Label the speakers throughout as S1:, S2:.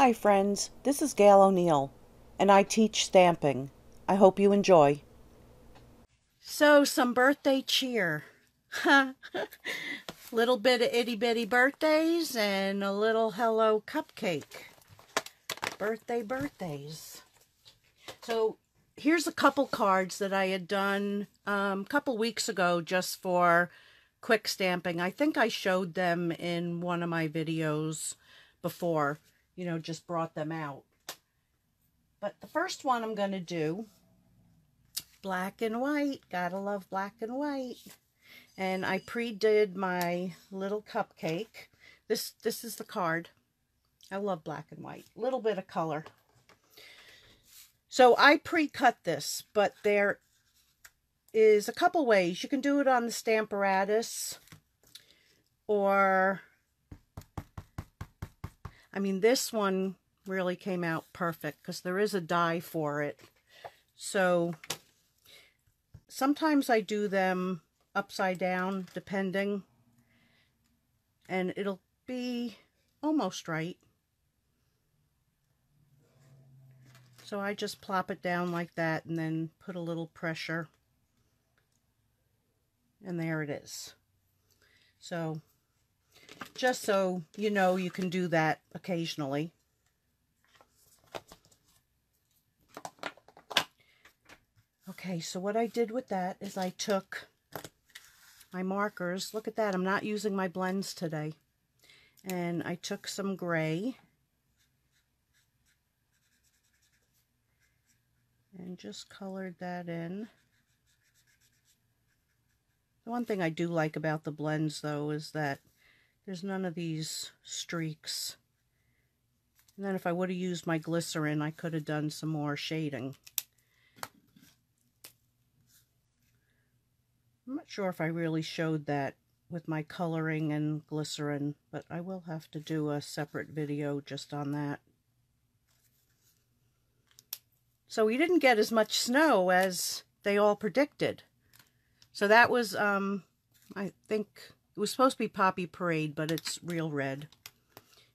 S1: Hi friends, this is Gail O'Neill, and I teach stamping. I hope you enjoy. So, some birthday cheer. Little bit of itty bitty birthdays and a little hello cupcake. Birthdays. So, here's a couple cards that I had done a couple weeks ago just for quick stamping. I think I showed them in one of my videos before, just brought them out. But the first one I'm going to do, black and white. Gotta love black and white. And I pre-did my little cupcake. This is the card. I love black and white. Little bit of color. So I pre-cut this, but there is a couple ways. You can do it on the Stamparatus, or, this one really came out perfect because there is a die for it. So sometimes I do them upside down, depending, and it'll be almost right. So I just plop it down like that and then put a little pressure, and there it is. So just so you know, you can do that occasionally. Okay, so what I did with that is I took my markers. Look at that, I'm not using my blends today. And I took some gray and just colored that in. The one thing I do like about the blends, though, is that there's none of these streaks. And then if I would have used my glycerin, I could have done some more shading. I'm not sure if I really showed that with my coloring and glycerin, but I will have to do a separate video just on that. So we didn't get as much snow as they all predicted. So that was, I think, it was supposed to be Poppy Parade, but it's real red.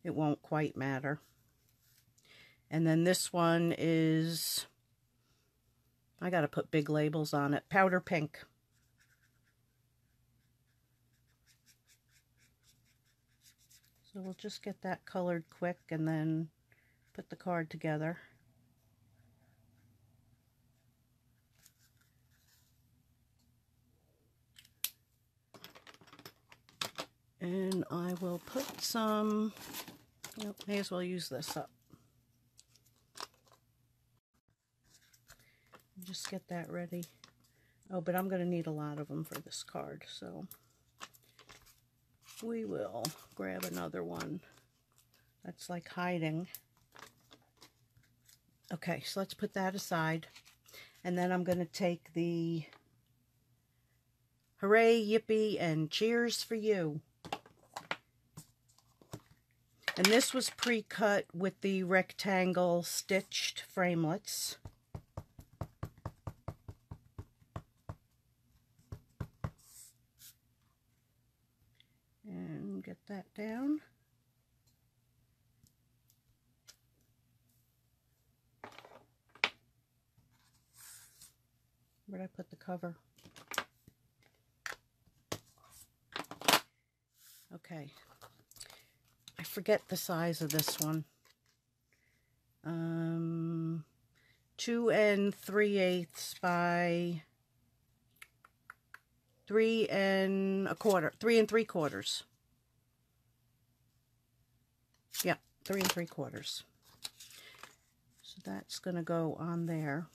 S1: It won't quite matter. And then this one is, I gotta put big labels on it, Powder Pink. So we'll just get that colored quick and then put the card together. And I will put some, may as well use this up. Just get that ready. Oh, but I'm going to need a lot of them for this card, so we will grab another one that's like hiding. Okay, so let's put that aside. And then I'm going to take the Hooray, Yippee, and Cheers for You. And this was pre-cut with the rectangle stitched framelits. And get that down. Where'd I put the cover? Okay. I forget the size of this one. 2 3/8 by 3 3/4. Yeah, 3 3/4. So that's going to go on there.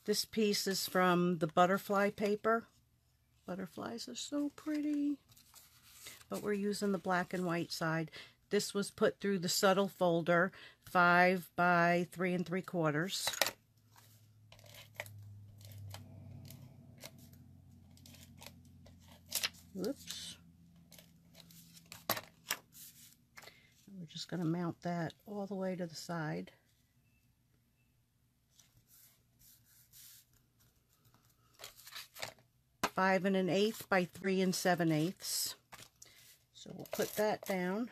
S1: This piece is from the butterfly paper. Butterflies are so pretty. But we're using the black and white side. This was put through the subtle folder, 5 by 3 3/4. Whoops. We're just going to mount that all the way to the side. 5 1/8 by 3 7/8. So we'll put that down.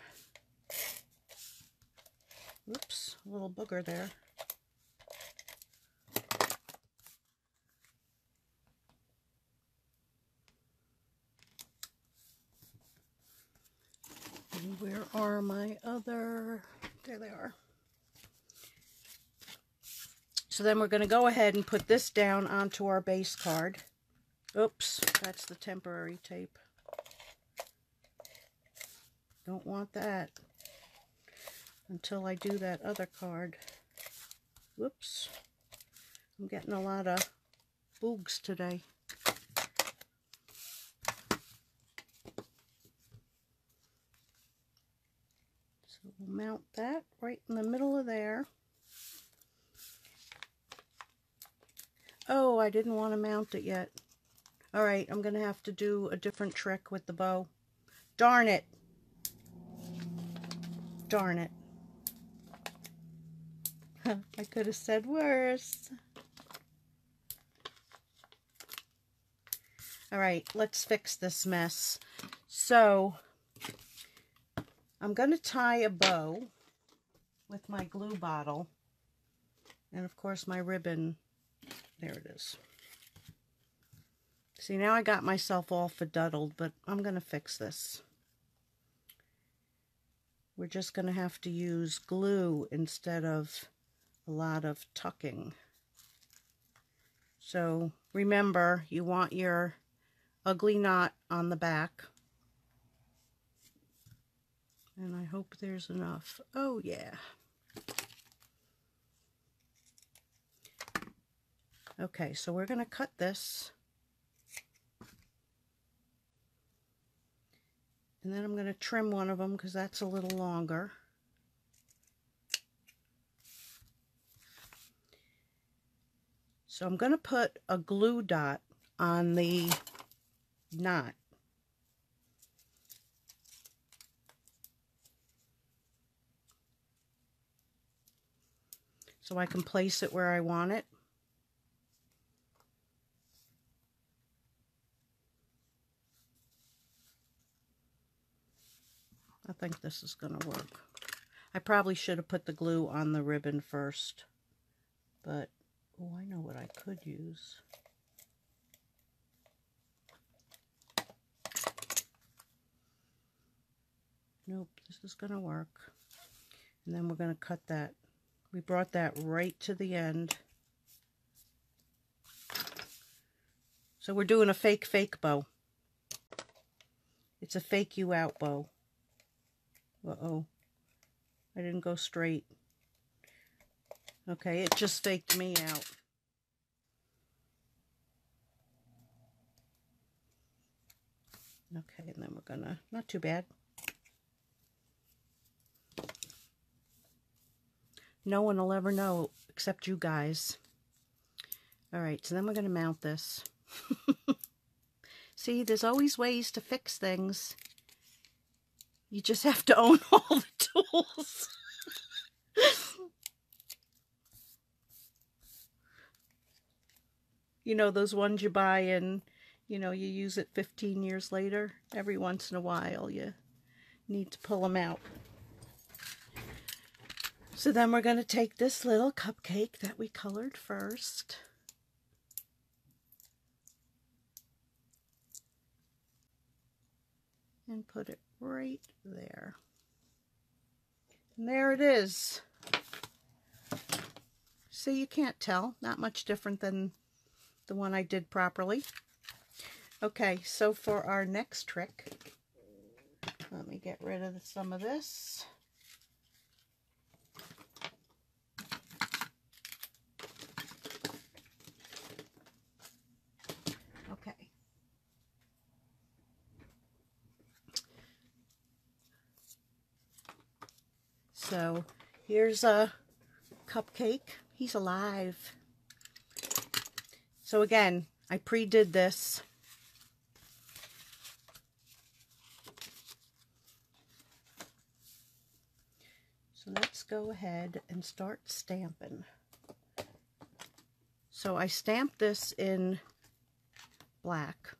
S1: Oops, a little booger there. And where are my other, there they are. So then we're going to go ahead and put this down onto our base card. Oops, that's the temporary tape. Don't want that until I do that other card. Whoops. I'm getting a lot of boogs today. So we'll mount that right in the middle of there. Oh, I didn't want to mount it yet. All right, I'm going to have to do a different trick with the bow. Darn it. Darn it. I could have said worse. All right, let's fix this mess. So, I'm going to tie a bow with my glue bottle. And of course my ribbon. There it is. See, now I got myself all faduddled, but I'm going to fix this. We're just going to have to use glue instead of a lot of tucking. So remember, you want your ugly knot on the back. And I hope there's enough. Oh yeah. Okay, so we're going to cut this. And then I'm going to trim one of them because that's a little longer. So I'm going to put a glue dot on the knot. So I can place it where I want it. I think this is going to work. I probably should have put the glue on the ribbon first, but oh, I know what I could use. Nope, this is going to work. And then we're going to cut that. We brought that right to the end. So we're doing a fake bow. It's a fake you out bow. Uh-oh. I didn't go straight. Okay, it just faked me out. Okay, and then we're gonna, not too bad. No one will ever know except you guys. All right, so then we're gonna mount this. See, there's always ways to fix things. You just have to own all the tools. You know, those ones you buy and, you know, you use it 15 years later. Every once in a while, you need to pull them out. So then we're going to take this little cupcake that we colored first. And put it right there. And there it is. See, you can't tell. Not much different than the one I did properly. Okay, so for our next trick, let me get rid of some of this. Okay. So here's a cupcake. He's alive. So again, I pre-did this. So let's go ahead and start stamping. So I stamped this in black.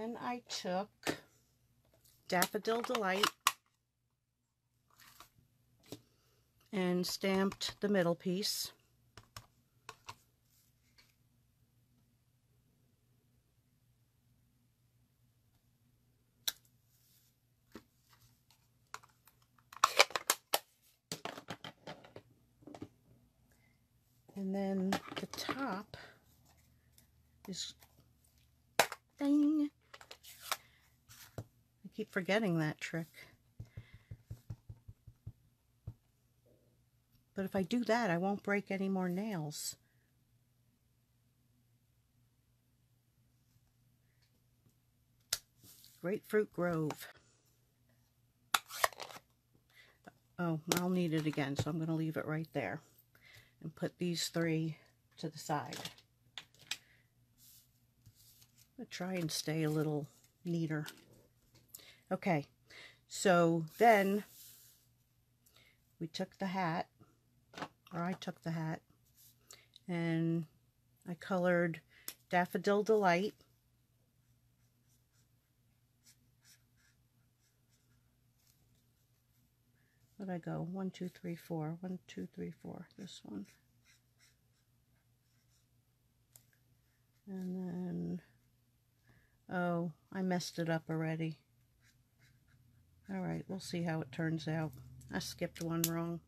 S1: Then I took Daffodil Delight and stamped the middle piece. And then the top is, dang, I keep forgetting that trick. But if I do that, I won't break any more nails. Grapefruit Grove. Oh, I'll need it again, so I'm going to leave it right there and put these three to the side. I'm going to try and stay a little neater. Okay, so then we took the hat, or I took the hat, and I colored Daffodil Delight. Where'd I go? 1, 2, 3, 4. 1, 2, 3, 4. This one. And then, oh, I messed it up already. All right, we'll see how it turns out. I skipped one wrong.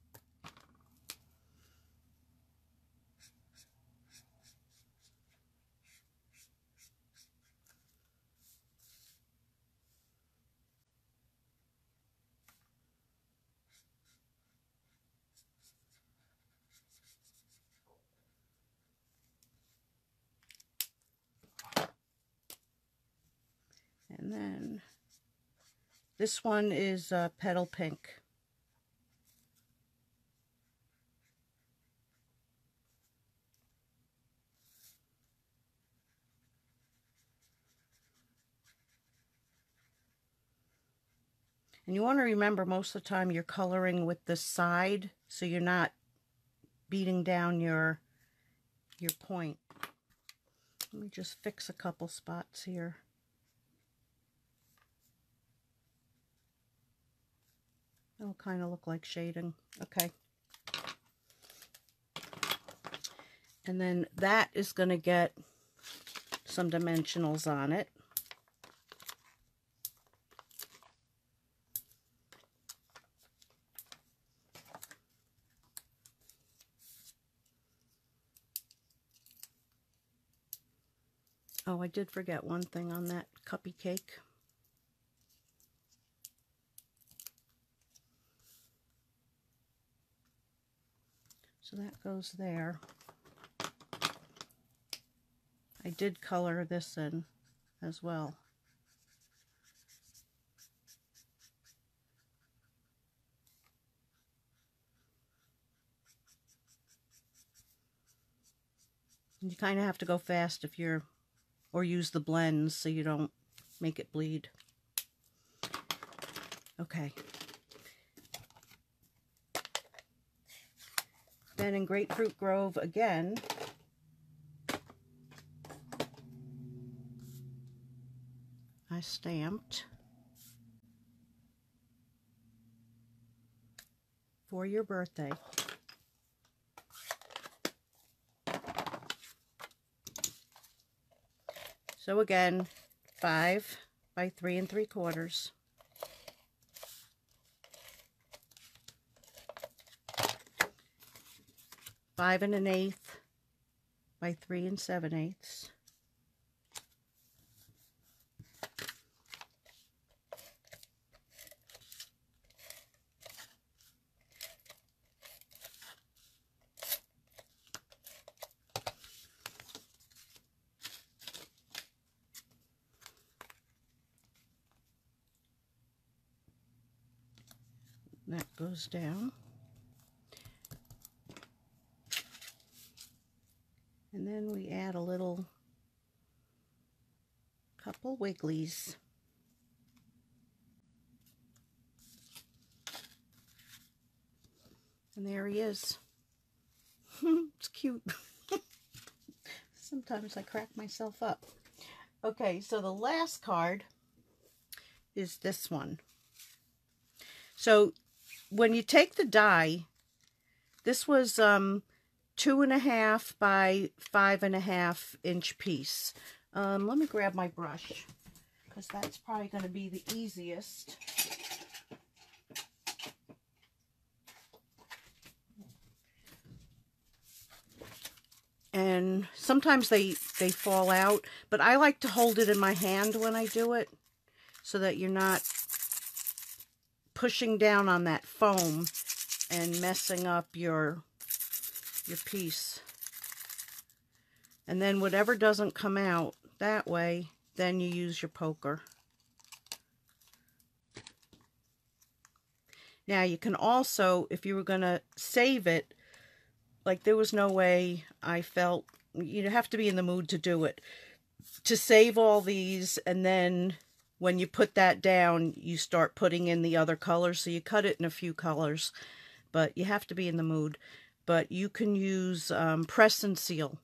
S1: And then this one is Petal Pink. And you want to remember, most of the time you're coloring with the side, so you're not beating down your point. Let me just fix a couple spots here. It'll kind of look like shading. Okay. And then that is going to get some dimensionals on it. Oh, I did forget one thing on that cuppy cake. So that goes there. I did color this in as well. And you kind of have to go fast if you're, or use the blends so you don't make it bleed. Okay. Then in Grapefruit Grove again, I stamped For Your Birthday. So again, 5 by 3 3/4. Five and 1/8 by 3 7/8. That goes down. And then we add a little couple wigglies. And there he is. It's cute. Sometimes I crack myself up. Okay, so the last card is this one. So when you take the die, this was 2.5 by 5.5 inch piece. Let me grab my brush, because that's probably going to be the easiest. And sometimes they fall out, but I like to hold it in my hand when I do it, so that you're not pushing down on that foam and messing up your piece. And then whatever doesn't come out that way, then you use your poker. Now you can also, if you were going to save it, like there was no way I felt, you'd have to be in the mood to do it, to save all these, and then when you put that down, you start putting in the other colors. So you cut it in a few colors, but you have to be in the mood. But you can use press and seal,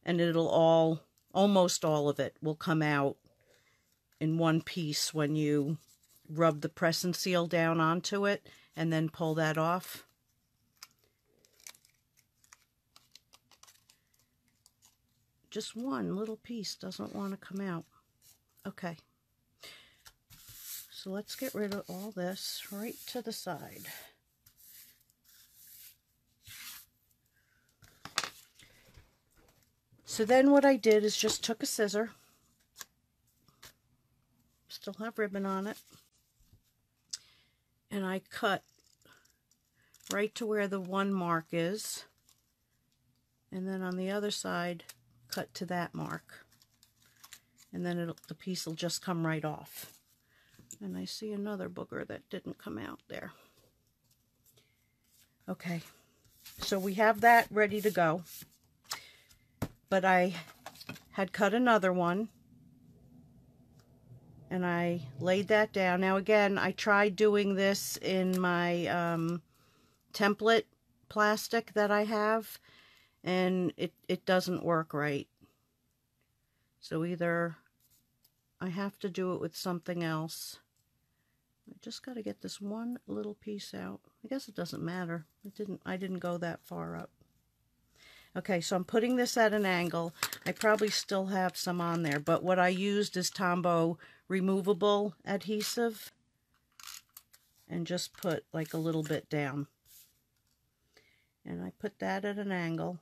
S1: and it'll almost all of it will come out in one piece when you rub the press and seal down onto it and then pull that off. Just one little piece doesn't want to come out. Okay. So let's get rid of all this right to the side. So then what I did is just took a scissor, still have ribbon on it, and I cut right to where the one mark is, and then on the other side cut to that mark, and then the piece will just come right off. And I see another booger that didn't come out there. Okay, so we have that ready to go, but I had cut another one and I laid that down. Now again, I tried doing this in my template plastic that I have, and it doesn't work right. So either I have to do it with something else. I just got to get this one little piece out. I guess it doesn't matter. I didn't go that far up. Okay, so I'm putting this at an angle. I probably still have some on there, but what I used is Tombow removable adhesive, and just put like a little bit down. And I put that at an angle.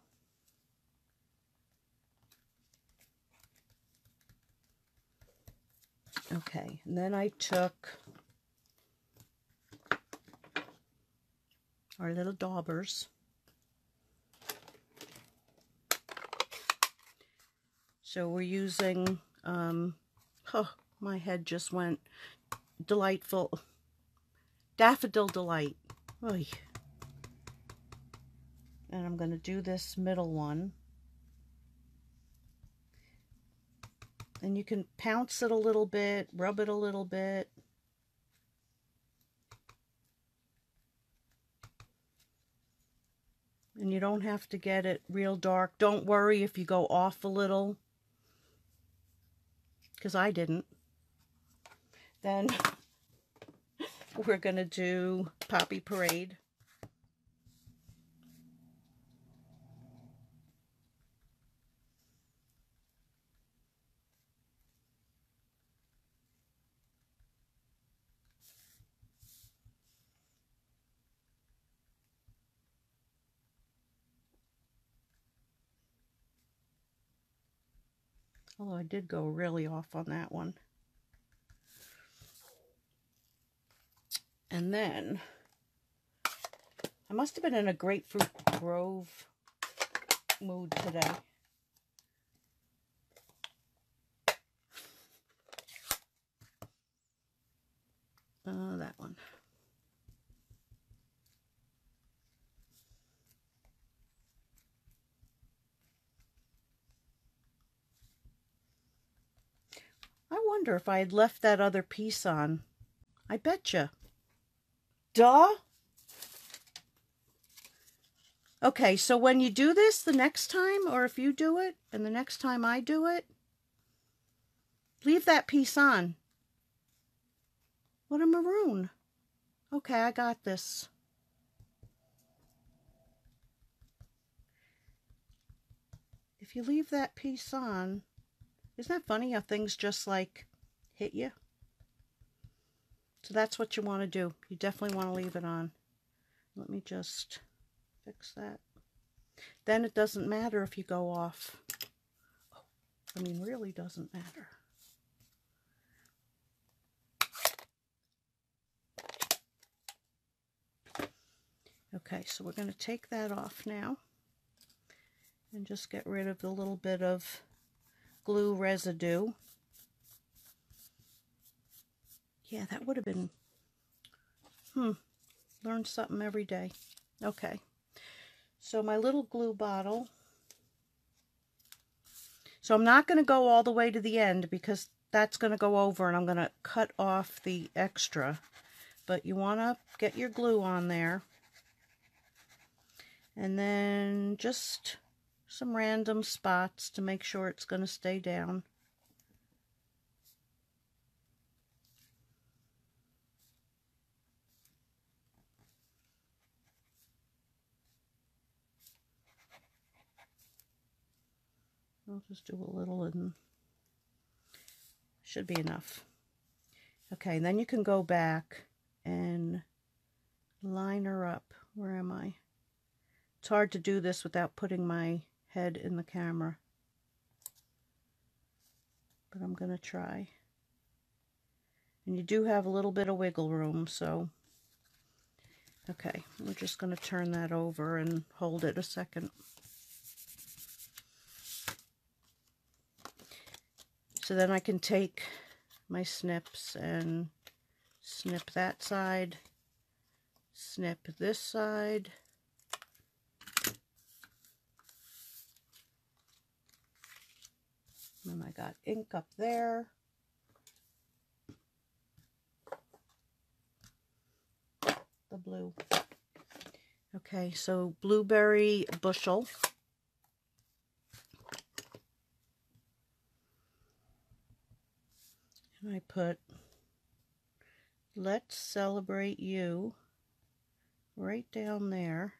S1: Okay, and then I took our little daubers. So we're using, oh, my head just went delightful. Daffodil Delight. Oy. And I'm going to do this middle one. And you can pounce it a little bit, rub it a little bit. And you don't have to get it real dark. Don't worry if you go off a little, because I didn't. Then we're going to do Poppy Parade. Although I did go really off on that one. And then, I must have been in a Grapefruit Grove mood today. That one. I wonder if I had left that other piece on. I betcha. Duh. Okay, so when you do this the next time, or if you do it, and the next time I do it, Leave that piece on. What a maroon. Okay, I got this. If you leave that piece on, isn't that funny how things just like hit you? So that's what you want to do. You definitely want to leave it on. Let me just fix that. Then it doesn't matter if you go off. I mean, really doesn't matter. Okay, so we're going to take that off now and just get rid of the little bit of glue residue. Yeah, that would have been, learn something every day. Okay, so my little glue bottle. So I'm not going to go all the way to the end because that's going to go over and I'm going to cut off the extra. But you want to get your glue on there. And then just some random spots to make sure it's going to stay down. I'll just do a little and should be enough. Okay, and then you can go back and line her up. Where am I? It's hard to do this without putting my head in the camera, but I'm going to try. And you do have a little bit of wiggle room, so okay, we're just going to turn that over and hold it a second. So then I can take my snips and snip that side, snip this side, and I got ink up there. The blue. Okay, so blueberry bushel. And I put, let's celebrate you right down there.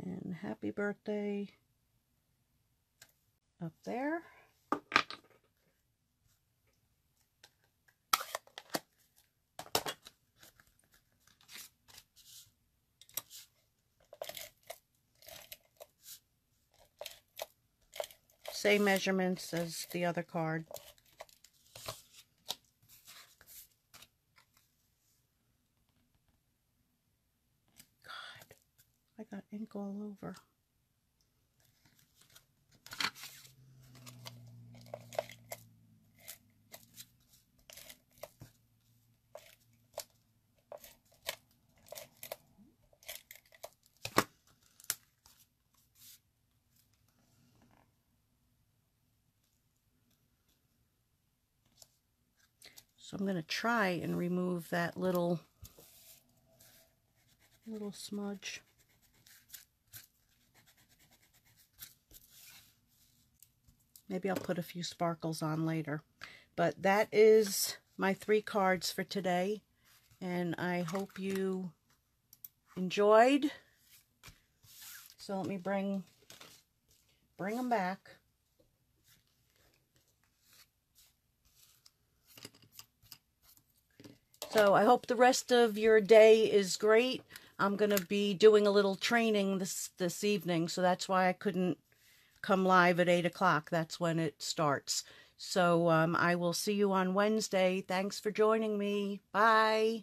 S1: And happy birthday up there. Same measurements as the other card. God, I got ink all over. So I'm going to try and remove that little smudge. Maybe I'll put a few sparkles on later. But that is my 3 cards for today. And I hope you enjoyed. So let me bring them back. So I hope the rest of your day is great. I'm going to be doing a little training this evening, so that's why I couldn't come live at 8 o'clock. That's when it starts. So I will see you on Wednesday. Thanks for joining me. Bye.